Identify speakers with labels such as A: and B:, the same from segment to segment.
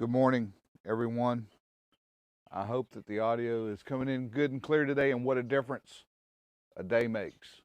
A: Good morning, everyone. I hope that the audio is coming in good and clear today, and what a difference a day makes.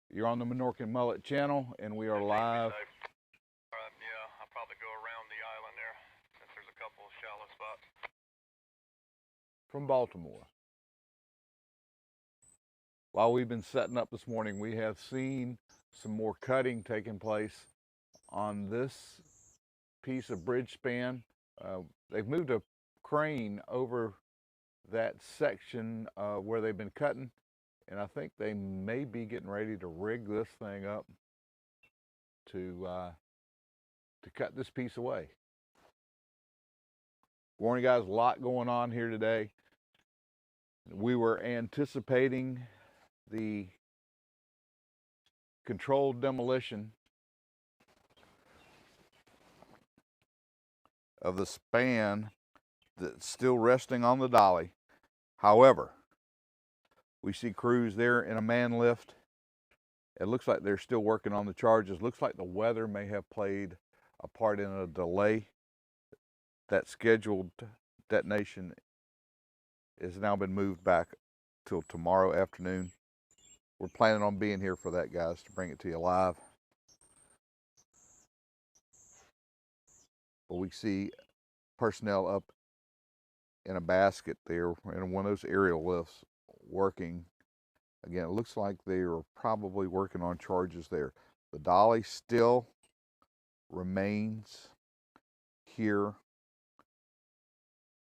A: You're on the Minorcan Mullet channel, and we are live.
B: Yeah, I'll probably go around the island there, since there's a couple of shallow spots.
A: From Baltimore. While we've been setting up this morning, we have seen some more cutting taking place on this piece of bridge span. They've moved a crane over that section where they've been cutting, and I think they may be getting ready to rig this thing up to cut this piece away. Good morning, guys. A lot going on here today. We were anticipating the controlled demolition of the span that's still resting on the Dali. However, we see crews there in a man lift. It looks like they're still working on the charges. Looks like the weather may have played a part in a delay. That scheduled detonation has now been moved back till tomorrow afternoon. We're planning on being here for that, guys, to bring it to you live. But we see personnel up in a basket there in one of those aerial lifts working. Again, it looks like they are probably working on charges there. The Dali still remains here,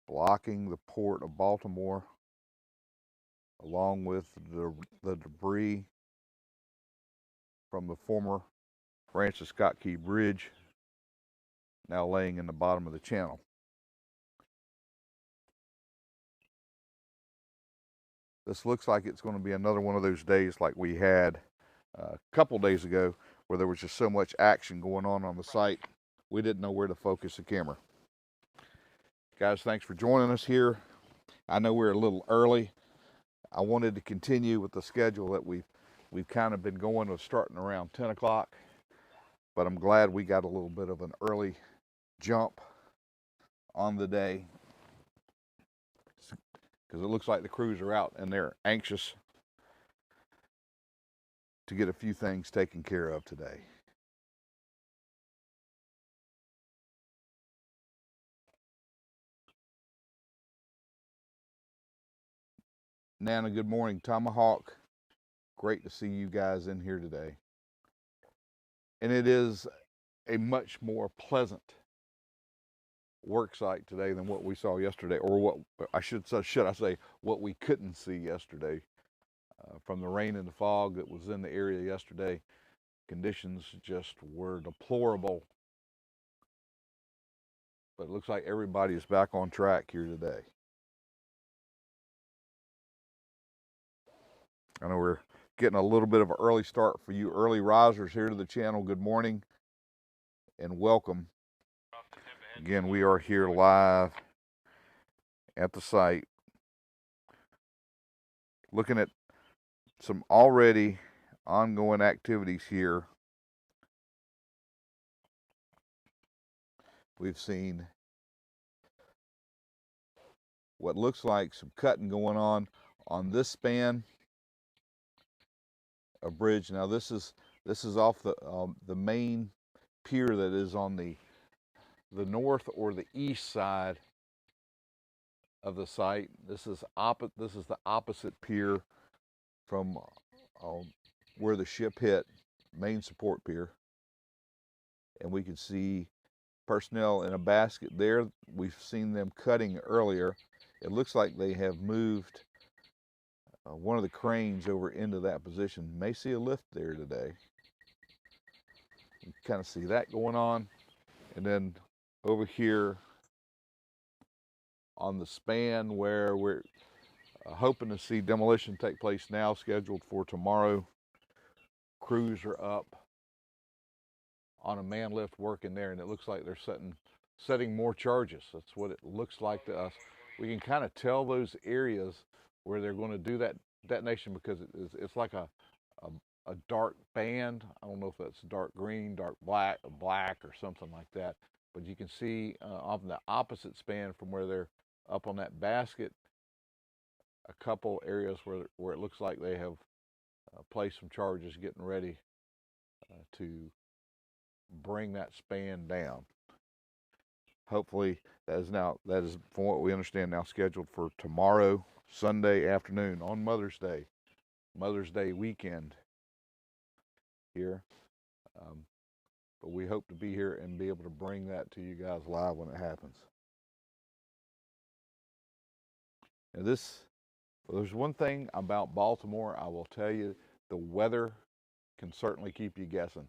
A: blocking the Port of Baltimore, along with the debris from the former Francis Scott Key Bridge, now laying in the bottom of the channel. This looks like it's going to be another one of those days like we had a couple days ago, where there was just so much action going on the site, we didn't know where to focus the camera. Guys, thanks for joining us here. I know we're a little early. I wanted to continue with the schedule that we've kind of been going with, starting around 10 o'clock, but I'm glad we got a little bit of an early jump on the day, because it looks like the crews are out and they're anxious to get a few things taken care of today. Nana, good morning. Tomahawk, great to see you guys in here today. And it is a much more pleasant work site today than what we saw yesterday, or what I should I say, what we couldn't see yesterday. From the rain and the fog that was in the area yesterday, conditions just were deplorable. But it looks like everybody is back on track here today. I know we're getting a little bit of an early start for you early risers here to the channel. Good morning and welcome. Again, we are here live at the site, looking at some already ongoing activities here. We've seen what looks like some cutting going on this span of bridge. Now this is off the main pier that is on the north or the east side of the site. This is the opposite pier from where the ship hit, main support pier, and we can see personnel in a basket there. We've seen them cutting earlier. It looks like they have moved one of the cranes over into that position. May see a lift there today. You can kind of see that going on. And then over here on the span where we're hoping to see demolition take place now, scheduled for tomorrow, crews are up on a man lift working there, and it looks like they're setting more charges. That's what it looks like to us. We can kind of tell those areas where they're going to do that detonation, because it's like a dark band. I don't know if that's dark green, dark black, or something like that, But you can see on the opposite span from where they're up on that basket, a couple areas where it looks like they have placed some charges, getting ready to bring that span down. Hopefully that is from what we understand now scheduled for tomorrow, Sunday afternoon, on Mother's Day weekend here. But we hope to be here and be able to bring that to you guys live when it happens. Now there's one thing about Baltimore, I will tell you, the weather can certainly keep you guessing.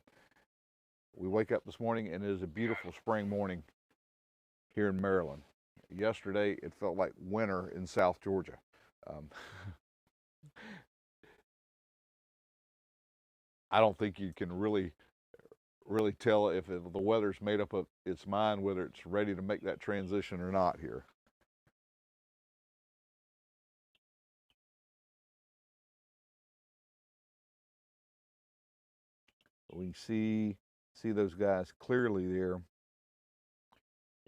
A: We wake up this morning and it is a beautiful spring morning here in Maryland. Yesterday it felt like winter in South Georgia. I don't think you can really tell if the weather's made up of its mind whether it's ready to make that transition or not here. We can see those guys clearly there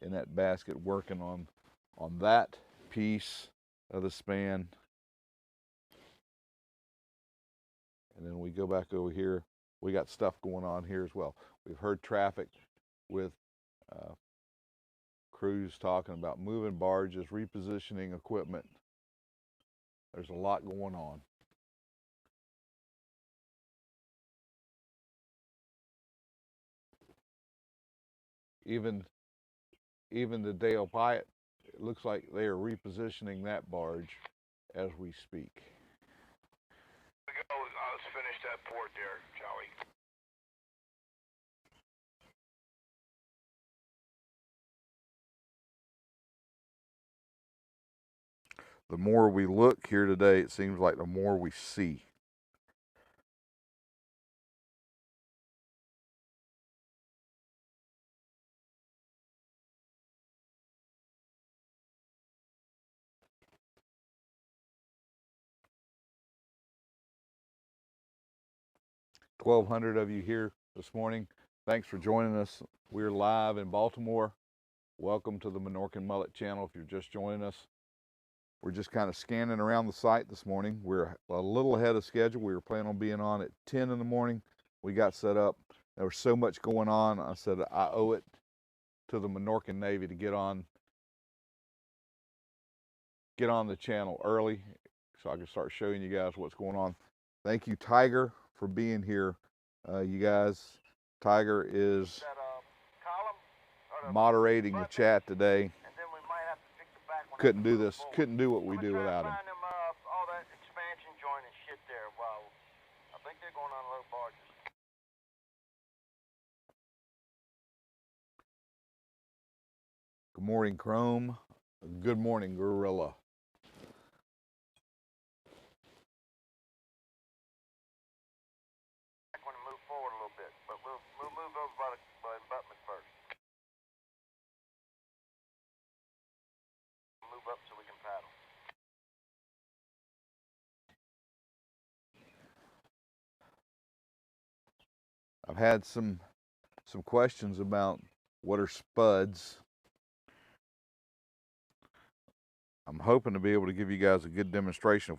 A: in that basket working on that piece of the span. And then we go back over here. We got stuff going on here as well. We've heard traffic with crews talking about moving barges, repositioning equipment. There's a lot going on. Even the Dale Pyatt, it looks like they are repositioning that barge as we speak.
B: Let's finish that port there, shall we?
A: The more we look here today, it seems like the more we see. $1,200 of you here this morning. Thanks for joining us. We're live in Baltimore. Welcome to the Minorcan Mullet channel if you're just joining us. We're just kind of scanning around the site this morning. We're a little ahead of schedule. We were planning on being on at 10 in the morning. We got set up. There was so much going on. I said I owe it to the Minorcan Navy to get on the channel early so I can start showing you guys what's going on. Thank you, Tiger, for being here. You guys, Tiger is moderating the chat today. Couldn't do what we do without him.
B: All that expansion joint and shit there. Wow, I think they're going on low barges.
A: Good morning, Chrome. Good morning, Gorilla.
B: I want to move forward a little bit, but we'll move over by abutment first. Move up so we can paddle.
A: I've had some questions about what are spuds. I'm hoping to be able to give you guys a good demonstration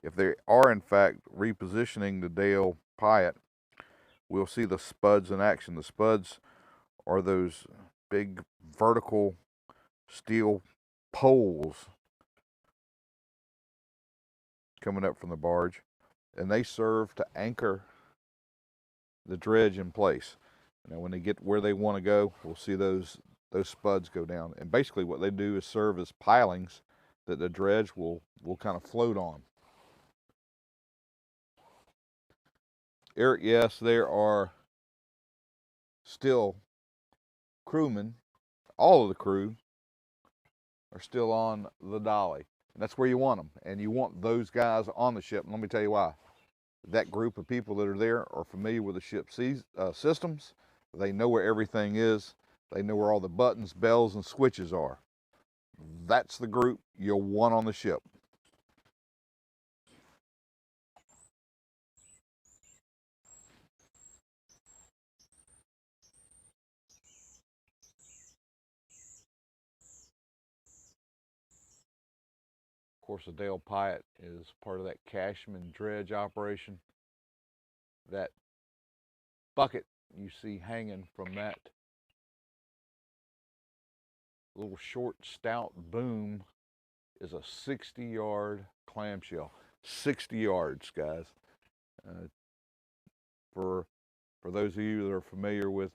A: if they are in fact repositioning the Dale Pyatt, we'll see the spuds in action. The spuds are those big vertical steel poles coming up from the barge, and they serve to anchor the dredge in place. Now when they get where they want to go, we'll see those spuds go down, and basically what they do is serve as pilings that the dredge will kind of float on. Eric, yes, there are still crewmen. All of the crew are still on the Dali, and that's where you want them, and you want those guys on the ship. And let me tell you why. That group of people that are there are familiar with the ship's systems. They know where everything is. They know where all the buttons, bells, and switches are. That's the group you'll want on the ship. course, the Dale Pyatt is part of that Cashman dredge operation. That bucket you see hanging from that little short, stout boom is a 60-yard clamshell. 60 yards, guys. For those of you that are familiar with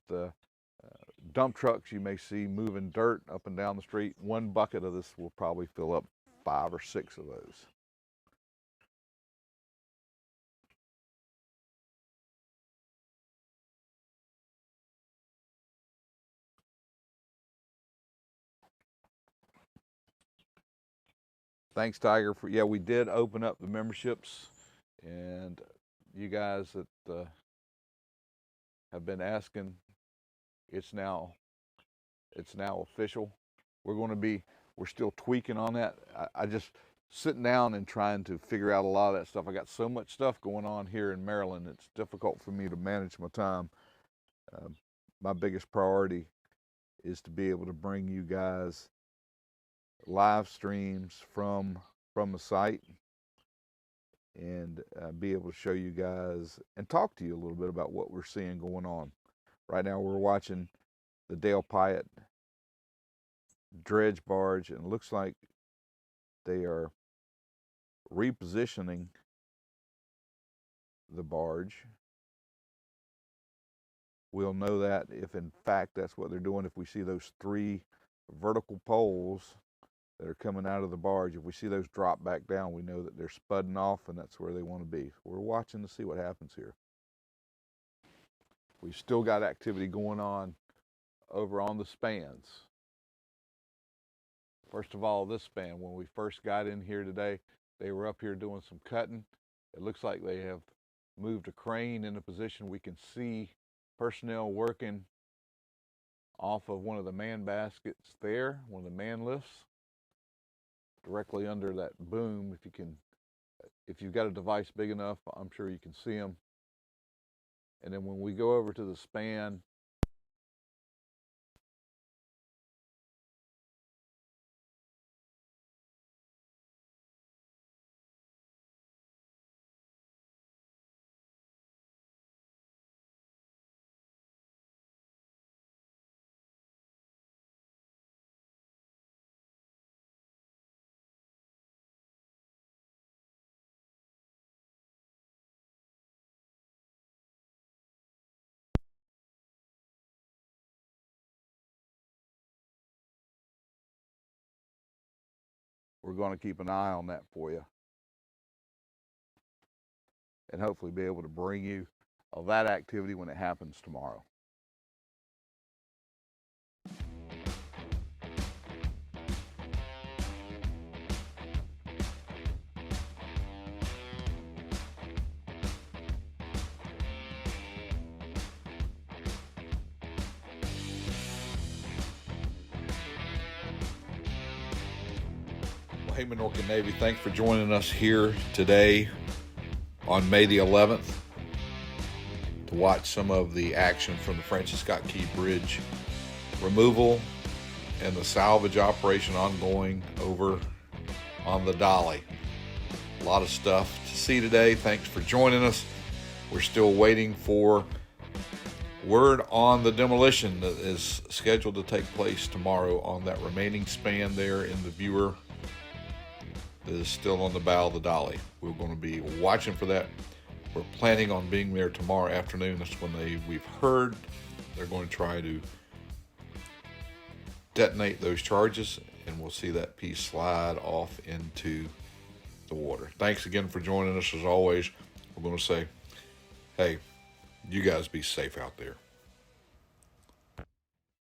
A: dump trucks you may see moving dirt up and down the street, one bucket of this will probably fill up 5 or 6 of those. Thanks, Tiger. Yeah, we did open up the memberships, and you guys that have been asking, it's now official. We're still tweaking on that. I just sitting down and trying to figure out a lot of that stuff. I got so much stuff going on here in Maryland, it's difficult for me to manage my time. My biggest priority is to be able to bring you guys live streams from the site and be able to show you guys and talk to you a little bit about what we're seeing going on. Right now we're watching the Dale Pyatt dredge barge, and it looks like they are repositioning the barge. We'll know that if in fact that's what they're doing. If we see those 3 vertical poles that are coming out of the barge, if we see those drop back down, we know that they're spudding off and that's where they want to be. We're watching to see what happens here. We've still got activity going on over on the spans. First of all, this span, when we first got in here today, they were up here doing some cutting. It looks like they have moved a crane in a position. We can see personnel working off of one of the man baskets there, one of the man lifts, directly under that boom. If you've got a device big enough, I'm sure you can see them. And then when we go over to the span, we're going to keep an eye on that for you and hopefully be able to bring you that activity when it happens tomorrow. Hey, Minorcan Navy, thanks for joining us here today on May the 11th to watch some of the action from the Francis Scott Key Bridge removal and the salvage operation ongoing over on the Dali. A lot of stuff to see today. Thanks for joining us. We're still waiting for word on the demolition that is scheduled to take place tomorrow on that remaining span there in the viewer that is still on the bow of the Dali. We're going to be watching for that. We're planning on being there tomorrow afternoon. That's when we've heard they're going to try to detonate those charges, and we'll see that piece slide off into the water. Thanks again for joining us. As always, we're going to say, hey, you guys be safe out there.